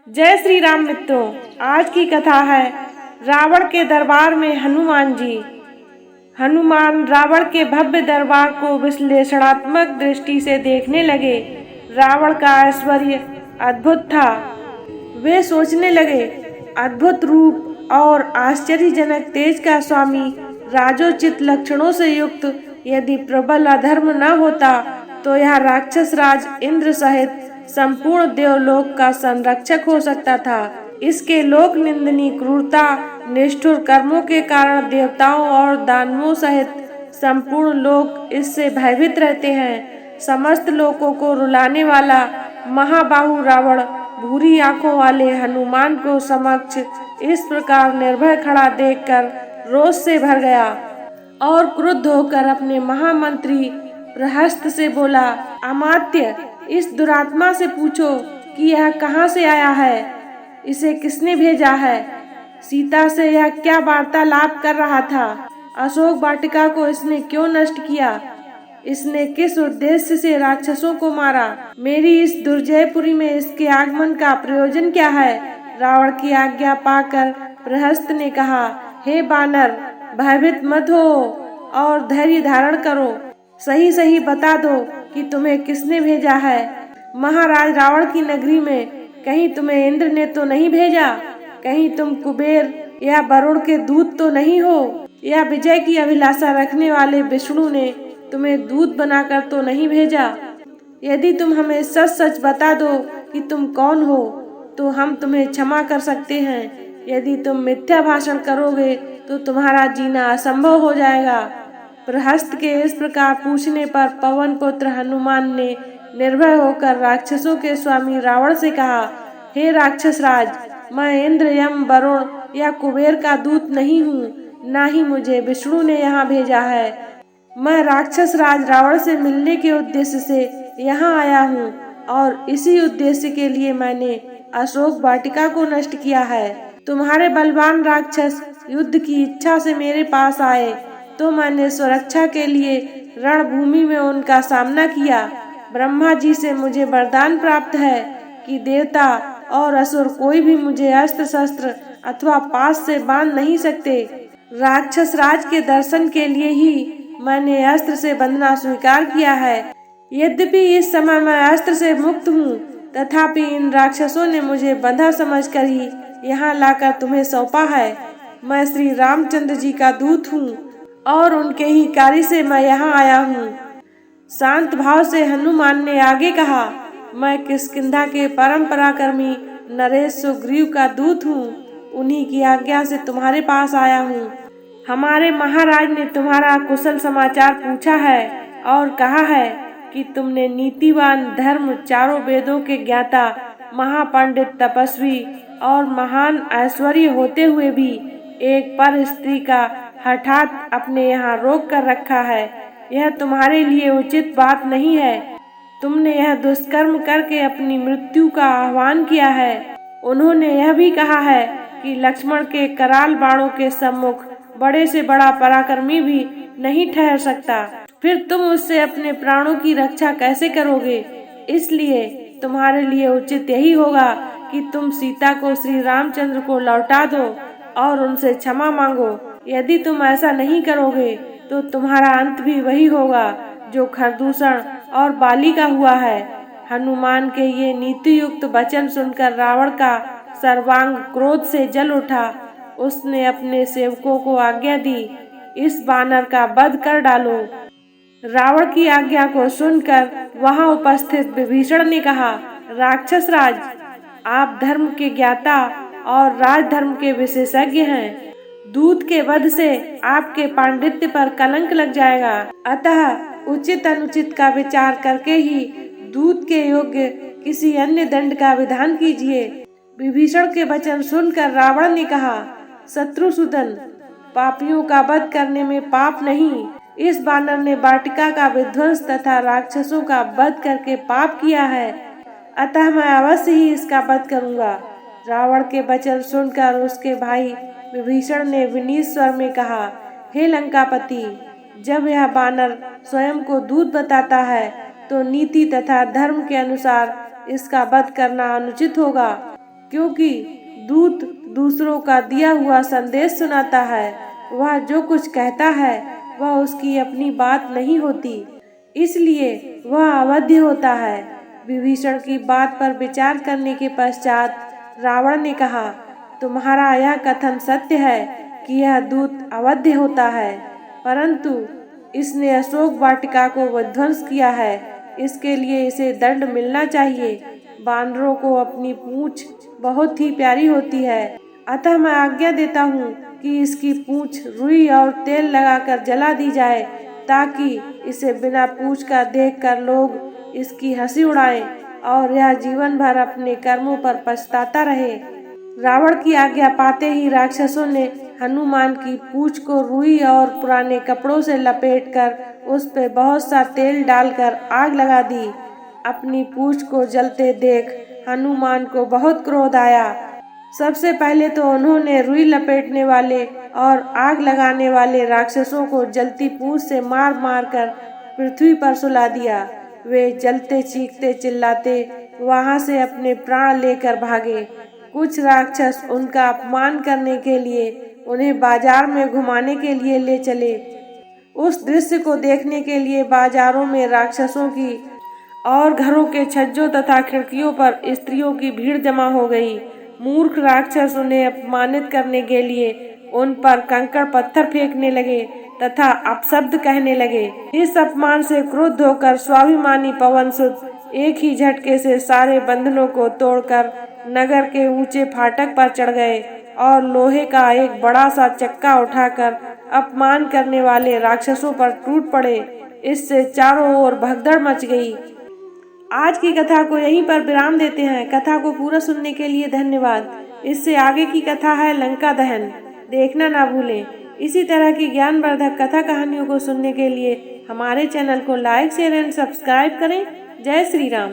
जय श्री राम मित्रों, आज की कथा है रावण के दरबार में हनुमान जी। हनुमान रावण के भव्य दरबार को विश्लेषणात्मक दृष्टि से देखने लगे। रावण का ऐश्वर्य अद्भुत था। वे सोचने लगे, अद्भुत रूप और आश्चर्यजनक तेज का स्वामी, राजोचित लक्षणों से युक्त यदि प्रबल अधर्म न होता तो यह राक्षस राज इंद्र सहित संपूर्ण देवलोक का संरक्षक हो सकता था। इसके लोक निंदनीय क्रूरता, निष्ठुर कर्मों के कारण देवताओं और दानवों सहित संपूर्ण लोक इससे भयभीत रहते हैं। समस्त लोकों को रुलाने वाला महाबाहु रावण भूरी आंखों वाले हनुमान को समक्ष इस प्रकार निर्भय खड़ा देखकर रोष से भर गया और क्रुद्ध होकर अपने महामंत्री प्रहस्त से बोला, अमात्य, इस दुरात्मा से पूछो कि यह कहाँ से आया है, इसे किसने भेजा है, सीता से यह क्या वार्तालाप कर रहा था, अशोक वाटिका को इसने क्यों नष्ट किया, इसने किस उद्देश्य से राक्षसों को मारा, मेरी इस दुर्जयपुरी में इसके आगमन का प्रयोजन क्या है। रावण की आज्ञा पाकर प्रहस्त ने कहा, हे बानर, भयभीत मत हो और धैर्य धारण करो। सही सही बता दो कि तुम्हें किसने भेजा है। महाराज रावण की नगरी में कहीं तुम्हें इंद्र ने तो नहीं भेजा, कहीं तुम कुबेर या वरुण के दूत तो नहीं हो, या विजय की अभिलाषा रखने वाले विष्णु ने तुम्हें दूत बनाकर तो नहीं भेजा। यदि तुम हमें सच सच बता दो कि तुम कौन हो तो हम तुम्हें क्षमा कर सकते हैं। यदि तुम मिथ्या भाषण करोगे तो तुम्हारा जीना असंभव हो जाएगा। प्रहस्त के इस प्रकार पूछने पर पवन पुत्र हनुमान ने निर्भय होकर राक्षसों के स्वामी रावण से कहा, हे राक्षस राज, मैं इंद्र, यम, वरुण या कुबेर का दूत नहीं हूँ, ना ही मुझे विष्णु ने यहाँ भेजा है। मैं राक्षस राज रावण से मिलने के उद्देश्य से यहाँ आया हूँ और इसी उद्देश्य के लिए मैंने अशोक वाटिका को नष्ट किया है। तुम्हारे बलवान राक्षस युद्ध की इच्छा से मेरे पास आए तो मैंने सुरक्षा के लिए रणभूमि में उनका सामना किया। ब्रह्मा जी से मुझे वरदान प्राप्त है कि देवता और असुर कोई भी मुझे अस्त्र शस्त्र अथवा पास से बांध नहीं सकते। राक्षस राज के दर्शन के लिए ही मैंने अस्त्र से बंधना स्वीकार किया है। यद्यपि इस समय मैं अस्त्र से मुक्त हूँ, तथापि इन राक्षसों ने मुझे बंधा समझकर ही यहाँ लाकर तुम्हें सौंपा है। मैं श्री रामचंद्र जी का दूत हूँ और उनके ही कार्य से मैं यहाँ आया हूँ। शांत भाव से हनुमान ने आगे कहा, मैं किष्किंधा के परम पराक्रमी नरेश सुग्रीव का दूत हूँ, उन्हीं की आज्ञा से तुम्हारे पास आया हूँ। हमारे महाराज ने तुम्हारा कुशल समाचार पूछा है और कहा है कि तुमने नीतिवान, धर्म, चारों वेदों के ज्ञाता, महापंडित, तपस्वी और महान ऐश्वर्य होते हुए भी एक पर स्त्री का हठात अपने यहाँ रोक कर रखा है। यह तुम्हारे लिए उचित बात नहीं है। तुमने यह दुष्कर्म करके अपनी मृत्यु का आह्वान किया है। उन्होंने यह भी कहा है कि लक्ष्मण के कराल बाणों के सम्मुख बड़े से बड़ा पराक्रमी भी नहीं ठहर सकता। फिर तुम उससे अपने प्राणों की रक्षा कैसे करोगे। इसलिए तुम्हारे लिए उचित यही होगा कि तुम सीता को श्री रामचंद्र को लौटा दो और उनसे क्षमा मांगो। यदि तुम ऐसा नहीं करोगे तो तुम्हारा अंत भी वही होगा जो खरदूषण और बाली का हुआ है। हनुमान के ये नीति युक्त वचन सुनकर रावण का सर्वांग क्रोध से जल उठा। उसने अपने सेवकों को आज्ञा दी, इस बानर का वध कर डालो। रावण की आज्ञा को सुनकर वहां उपस्थित विभीषण ने कहा, राक्षस राज, आप धर्म के ज्ञाता और राजधर्म के विशेषज्ञ हैं। दूत के वध से आपके पांडित्य पर कलंक लग जाएगा। अतः उचित अनुचित का विचार करके ही दूत के योग्य किसी अन्य दंड का विधान कीजिए। विभीषण के वचन सुनकर रावण ने कहा, शत्रुसूदन, पापियों का वध करने में पाप नहीं। इस बानर ने वाटिका का विध्वंस तथा राक्षसों का वध करके पाप किया है, अतः मैं अवश्य ही इसका वध करूंगा। रावण के वचन सुनकर उसके भाई विभीषण ने विनीत स्वर में कहा, हे लंकापति, जब यह बानर स्वयं को दूत बताता है तो नीति तथा धर्म के अनुसार इसका वध करना अनुचित होगा। क्योंकि दूत दूसरों का दिया हुआ संदेश सुनाता है। वह जो कुछ कहता है वह उसकी अपनी बात नहीं होती, इसलिए वह अवध्य होता है। विभीषण की बात पर विचार करने के पश्चात रावण ने कहा, तुम्हारा यह कथन सत्य है कि यह दूत अवध्य होता है, परंतु इसने अशोक वाटिका को विध्वंस किया है, इसके लिए इसे दंड मिलना चाहिए। बानरों को अपनी पूंछ बहुत ही प्यारी होती है, अतः मैं आज्ञा देता हूँ कि इसकी पूंछ रुई और तेल लगाकर जला दी जाए, ताकि इसे बिना पूंछ का देखकर लोग इसकी हंसी उड़ाएं और यह जीवन भर अपने कर्मों पर पछताता रहे। रावण की आज्ञा पाते ही राक्षसों ने हनुमान की पूंछ को रुई और पुराने कपड़ों से लपेटकर उस पर बहुत सा तेल डालकर आग लगा दी। अपनी पूंछ को जलते देख हनुमान को बहुत क्रोध आया। सबसे पहले तो उन्होंने रुई लपेटने वाले और आग लगाने वाले राक्षसों को जलती पूंछ से मार मार कर पृथ्वी पर सुला दिया। वे जलते चीखते चिल्लाते वहां से अपने प्राण लेकर भागे। कुछ राक्षस उनका अपमान करने के लिए उन्हें बाजार में घुमाने के लिए ले चले। उस दृश्य को देखने के लिए बाजारों में राक्षसों की और घरों के छज्जों तथा खिड़कियों पर स्त्रियों की भीड़ जमा हो गई। मूर्ख राक्षस उन्हें अपमानित करने के लिए उन पर कंकड़ पत्थर फेंकने लगे तथा अपशब्द कहने लगे। इस अपमान से क्रुद्ध होकर स्वाभिमानी पवनसुत एक ही झटके से सारे बंधनों को तोड़कर नगर के ऊंचे फाटक पर चढ़ गए और लोहे का एक बड़ा सा चक्का उठाकर अपमान करने वाले राक्षसों पर टूट पड़े। इससे चारों ओर भगदड़ मच गई। आज की कथा को यहीं पर विराम देते हैं। कथा को पूरा सुनने के लिए धन्यवाद। इससे आगे की कथा है लंका दहन, देखना ना भूलें। इसी तरह की ज्ञानवर्धक कथा कहानियों को सुनने के लिए हमारे चैनल को लाइक, शेयर एंड सब्सक्राइब करें। जय श्री राम।